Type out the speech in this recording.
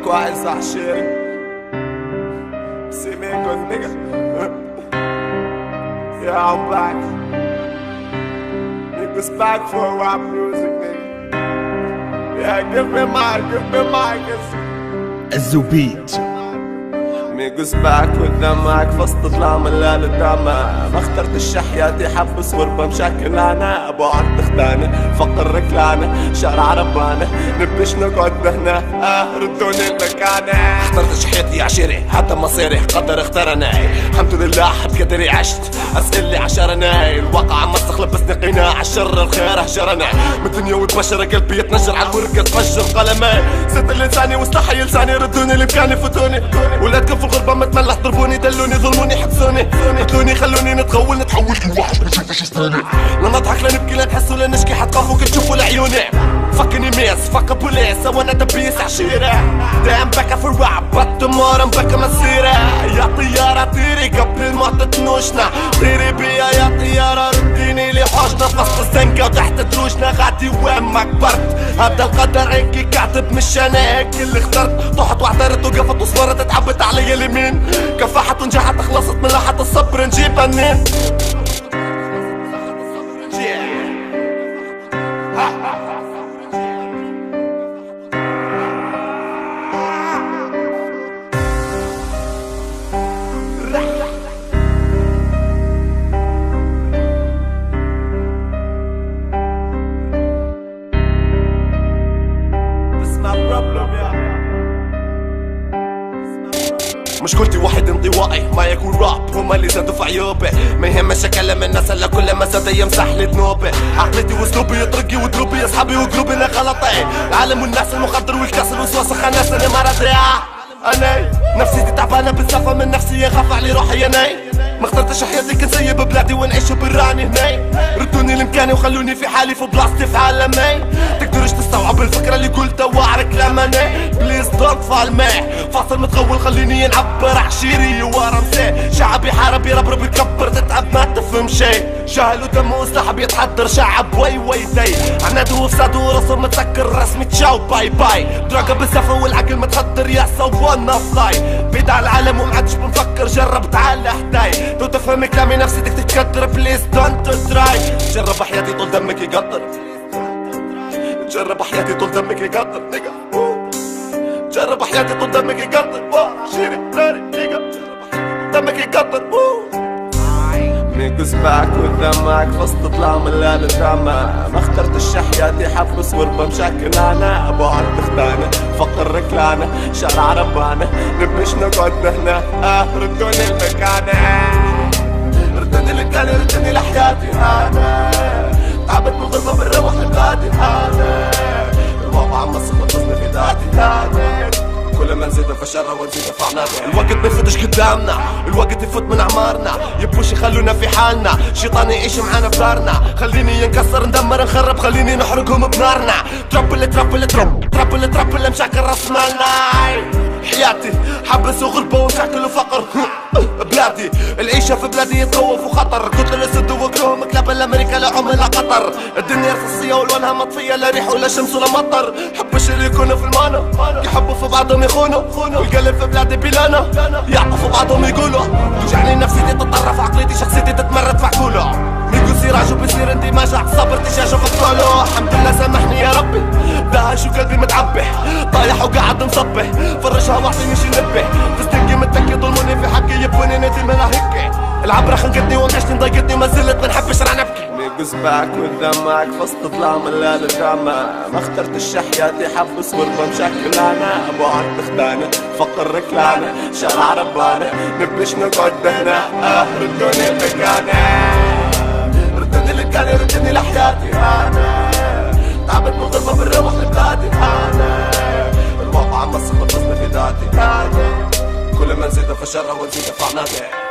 كويس عالشارع. See me good nigga. Yeah, I'm back. Niggas back for rap music, nigga. Yeah, give me mic. الزبيط Niggas back with the mic فسط ظلام الليل قدامه. ما اخترتش حياتي حبس غربة مشكل انا. ابو عرض اختانة فقر ركلانة شارع ربانة نبش نقعد هنا ردوني المكانة. اخترتش حياتي عشيري حتى مصيري قدر اختارنا. الحمد لله حد قدري عشت اسئلي عشرنا. الواقع مسخ لبسني قناع الشر الخير هجرنا. من دنيا وتبشر قلبي يتنجر على الورقة تفجر قلمي. ست لساني واستحي لساني ردوني اللي بكاني فتوني. ولادكم في الغربة متملح ضربوني دلوني ظلموني حبسوني قتلوني خلوني نتغول نتحول كل واحد ما نشوفش ثاني. لا نضحك لا نبكي لا نحس ولا نشكي حتخافوا كي تشوفوا لعيوني. فكني ميس فك بوليس وانا دبيس عشيرة. دام بكا في الرعب بالتمار مبكا مسيرة. يا طيارة طيري قبل ما تتنوشنا. طيري بيا يا طيارة رديني لي حوشنا. فصل الزنقة وتحت دروشنا غادي وين ما كبرت. هذا القدر عينكي كاتب مش انا هيك اللي اخترت. طحت واعترت وقفت وصبرت اتعبت علي اليمين. كفاحت ونجحت خلصت من لاحة الصبر نجيبها منين. مشكلتي واحد انطوائي ما يكون راب. هما اللي زادوا في عيوبي. ما يهمش اكلم الناس الا كل ما زاد يمسح لي ذنوبي. عقلتي واسلوبي يطرقي ودروبي اصحابي وقلوبي لا غلطي. العالم والناس المخدر والكاس الوسواس خناس انا مرضي. انا نفسيتي تعبانه بالزفه من نفسي يخاف علي روحي انا. ما اخترتش حياتي كنسيب بلادي ونعيش براني هناي. ردوني لمكاني وخلوني في حالي في بلاصتي في عالمي. تقدرش تستوعب الفكره اللي قلتها واعرك لمني. بليز دونت فال معي فاصل متغول خليني نعبر عشيري ورا مساء. شعبي حارب يربرب يكبر تتعب ما تفهم شي. جهل ودم وسلاح يتحضر شعب وي داي. عناد وفساد ورسم متسكر رسمي تشاو باي دراجة بالزفة والعقل متخدر يا صوبونا فلاي. بعيد على العالم ومعادش بنفكر جرب تعال حداي. تو تفهم كلامي نفسي بدك تتكدر بليز دونت تراي. جرب حياتي طول دمك يقطر. جرب حياتي طول دمك يقطر نيجا. جرب حياتي طول دمك يقطر. شيري ناري نيجا دمك يقطر. Niggas back with the mic فسط ظلام الليل قدامه. ما اخترتش حياتي حبس غربة مشكل انا. ابو عرض اختانة فقر ركلانة شارع ربانة نبش نقعد هنا ردوني المكانة. ردوني لكاني ردوني لحياتي انا. تعبت من الغربة بنروح لبلادي انا. الواقع مسخ لبسني في ذاتي انا. كل ما نزيد في الشر ونزيد في عناقنا. الوقت ما يفوتش قدامنا الوقت يفوت من اعمارنا. يبوش يخلونا في حالنا شيطان يعيش معانا في دارنا. خليني ينكسر ندمر نخرب خليني نحرقهم بنارنا. تربل مشاكل راس مالنا. حياتي حبس وغربة ومشاكل وفقر. بلادي العيشة في بلادي يتخوف وخطر. قلت الاسد وكلهم كلاب الامريكا لا عم لا قطر. الدنيا رصاصية والوانها مطفية لا ريح ولا شمس ولا مطر. حبش اللي يكونوا في المانا يحبوا في بعضهم يخونوا. والقلب في بلادي بلانا يعطوا في بعضهم يقولوا. توجعني نفسيتي تتطرف عقليتي شخصيتي تتمرد في عقوله. ميكو سراج وبصير اندماج صبر تشاشه في الطولو. الحمد لله سامحني يا ربي دهش وقلبي متعبي. طايح وقاعد مصبح فرجها واعطيني شي نبه. تستنقي متكي ظلموني في حقي يبوني نتي من هيك. العبرة خنقتني ومعشتني ضايقتني ما زلت ما نحبش رح نبكي. Niggas back with the mic فسط ظلام الليل قدامه. ما اخترتش حياتي حبس غربة مشكل انا. ابو عرض اختانة فقر ركلانة شارع ربانة نبش نقعد هنا ردوني المكانة. ردوني لكاني ردوني لحياتي انا. تعبت من الغربة بنروح لبلادي انا. الواقع مسخ لبسني في ذاتي انا. كل ما نزيد في الشر ونزيد في عناقي.